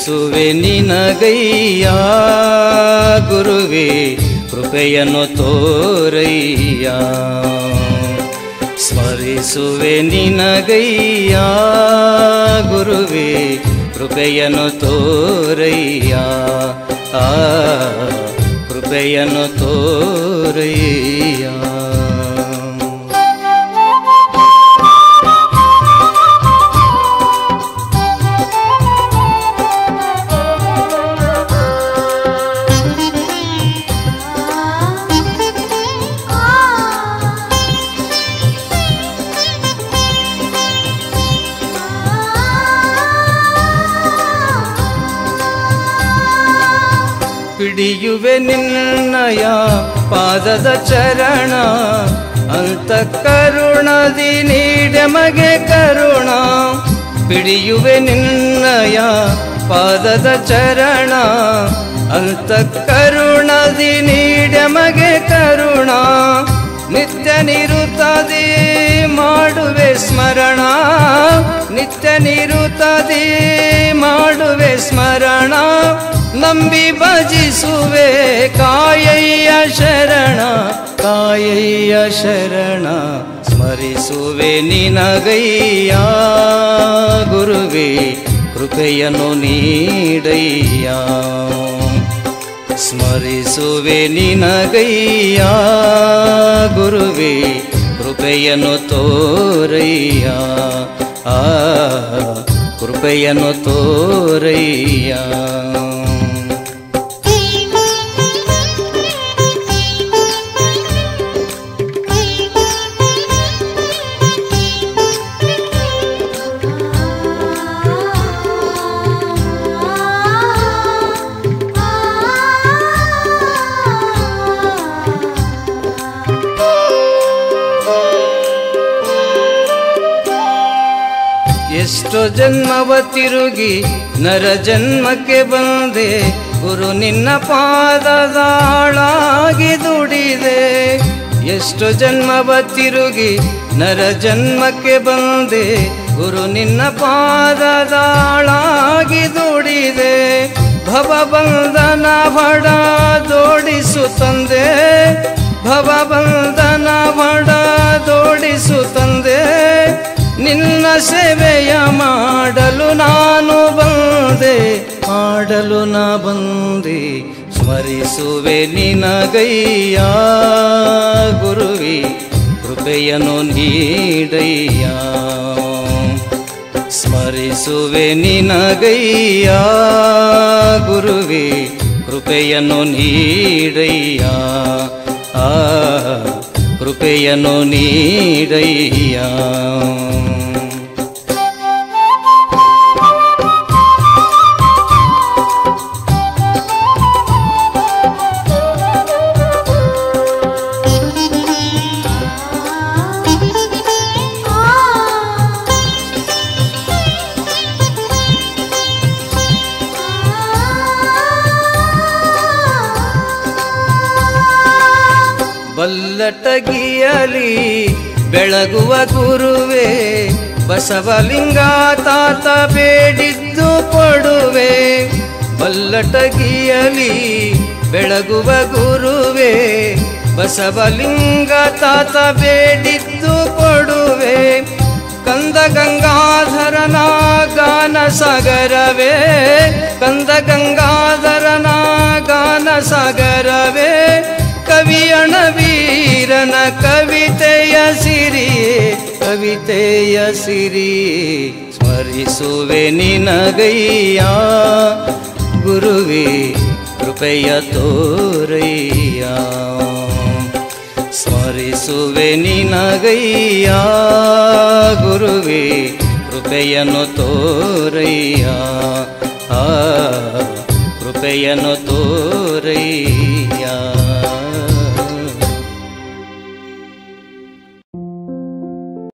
ಸ್ಮರಿಸುವೆ ನಿನಗಯ್ಯ ಗುರುವೇ ಕೃಪೆಯನ್ನು ತೋರಯ್ಯ. ಸ್ಮರಿಸುವೆ ನಿನಗಯ್ಯ ಗುರುವೇ ಕೃಪೆಯನ್ನು ತೋರಯ್ಯ. ಕೃಪೆಯನ್ನು ತೋರಯ್ಯ. ಹಿಡಿಯುವೆ ನಿನ್ನಯ ಪಾದದ ಚರಣ, ಅಂತಃಕರುಣದಿ ನೀಡೆಮಗೆ ಕರುಣ. ಹಿಡಿಯುವೆ ನಿನ್ನಯ ಪಾದದ ಚರಣ, ಅಂತಃಕರುಣದಿ ನೀಡೆಮಗೆ ಕರುಣ. ನಿತ್ಯ ನಿರುತದಿ ಮಾಡುವೆ ಸ್ಮರಣ, ನಿತ್ಯ ನಿರುತದಿ ಮಾಡುವೆ ಸ್ಮರಣ. ನಂಬಿ ಭಜಿಸುವೆ ಕಾಯಯ್ಯ ಶರಣ, ಕಾಯಯ್ಯ ಶರಣ. ಸ್ಮರಿಸುವೆ ನಿನಗಯ್ಯ ಗುರುವೇ ಕೃಪೆಯನ್ನು ನೀಡಯ್ಯ. ಸ್ಮರಿಸುವೆ ನಿನಗಯ್ಯ ಗುರುವೇ ಕೃಪೆಯನ್ನು ತೋರಯ್ಯ. ಕೃಪೆಯನ್ನು ತೋರಯ್ಯ. ಎಷ್ಟೋ ಜನ್ಮವ ತಿರುಗಿ ನರ ಜನ್ಮಕ್ಕೆ ಬಂದೆ, ಗುರು ನಿನ್ನ ಪಾದದಾಳಾಗಿ ದುಡಿದೆ. ಎಷ್ಟೋ ಜನ್ಮವ ತಿರುಗಿ ನರ ಜನ್ಮಕ್ಕೆ ಬಂದೆ, ಗುರು ನಿನ್ನ ಪಾದದಾಳಾಗಿ ದುಡಿದೆ. ಭವಬಂಧನ ಬಡ ದೋಡಿಸು ತಂದೆ, ಭವಬಂಧನ ಬಡ ದೋಡಿಸು ತಂದೆ. ನಿನ್ನ ಸೇವೆಯ ಮಾಡಲು ನಾನು ಬಂದೆ, ಮಾಡಲು ನಾ ಬಂದೆ. ಸ್ಮರಿಸುವೆ ನಿನಗಯ್ಯ ಗುರುವೇ ಕೃಪೆಯನ್ನು ನೀಡಯ್ಯ. ಸ್ಮರಿಸುವೆ ನಿನಗಯ್ಯ ಗುರುವೇ ಕೃಪೆಯನ್ನು ನೀಡಯ್ಯ. ಕೃಪೆಯನ್ನು ನೀಡಯ್ಯ. ಬಲ್ಲಟಗಿಯಲಿ ಬೆಳಗುವ ಗುರುವೇ ಬಸವಲಿಂಗ ತಾತ ಬೇಡಿದ್ದು ಕೊಡುವೆ. ಬಲ್ಲಟಗಿಯಲಿ ಬೆಳಗುವ ಗುರುವೇ ಬಸವಲಿಂಗ ತಾತ ಬೇಡಿದ್ದು ಕೊಡುವೆ. ಕಂದ ಗಂಗಾಧರನ ಗಾನ ಸಾಗರವೇ, ಕಂದ ಗಂಗಾಧರನ ಗಾನ ಸಾಗರವೇ. ಕವಿಯಣ ವೀರನ ಕವಿತೆಯ ಸಿರಿಯೇ, ಕವಿತೆಯ ಸಿರಿಯೇ. ಸ್ಮರಿಸುವೆ ನಿನಗಯ್ಯ ಗುರುವೇ ಕೃಪೆಯ ತೋರಯ್ಯ. ಸ್ಮರಿಸುವೆ ನಿನಗಯ್ಯ ಗುರುವೇ ಕೃಪೆಯನ್ನು ತೋರಯ್ಯ. ಕೃಪೆಯನ್ನು ತೋರಯ್ಯ.